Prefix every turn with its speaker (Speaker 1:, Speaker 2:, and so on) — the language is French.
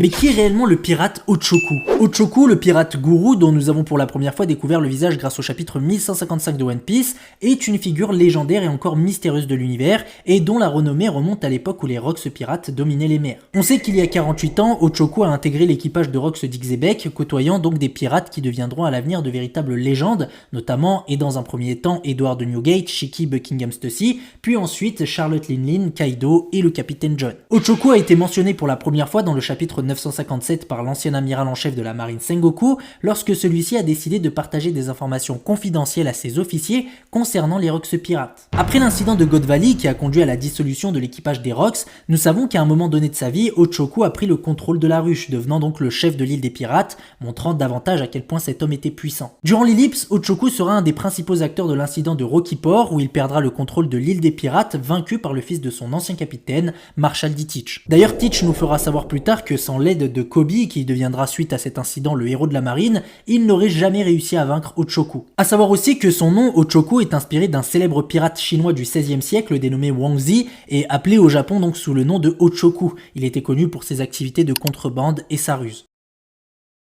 Speaker 1: Mais qui est réellement le pirate Ochoku? Ochoku, le pirate gourou dont nous avons pour la première fois découvert le visage grâce au chapitre 1155 de One Piece, est une figure légendaire et encore mystérieuse de l'univers et dont la renommée remonte à l'époque où les Rox pirates dominaient les mers. On sait qu'il y a 48 ans, Ochoku a intégré l'équipage de Rox d'Ixebec, côtoyant donc des pirates qui deviendront à l'avenir de véritables légendes, notamment et dans un premier temps Edward de Newgate, Shiki Buckingham Stussy, puis ensuite Charlotte Linlin, Kaido et le capitaine John. Ochoku a été mentionné pour la première fois dans le chapitre 957 par l'ancien amiral en chef de la marine Sengoku lorsque celui-ci a décidé de partager des informations confidentielles à ses officiers concernant les Rox pirates. Après l'incident de God Valley qui a conduit à la dissolution de l'équipage des Rox, nous savons qu'à un moment donné de sa vie, Ochoku a pris le contrôle de la ruche, devenant donc le chef de l'île des pirates, montrant davantage à quel point cet homme était puissant. Durant l'ellipse, Ochoku sera un des principaux acteurs de l'incident de Rocky Port où il perdra le contrôle de l'île des pirates, vaincu par le fils de son ancien capitaine, Marshal D. Teach. D'ailleurs, Teach nous fera savoir plus tard que sans l'aide de Kobe, qui deviendra suite à cet incident le héros de la marine, il n'aurait jamais réussi à vaincre Ochoku. A savoir aussi que son nom Ochoku est inspiré d'un célèbre pirate chinois du XVIe siècle dénommé Wang Zi et appelé au Japon donc sous le nom de Ochoku. Il était connu pour ses activités de contrebande et sa ruse.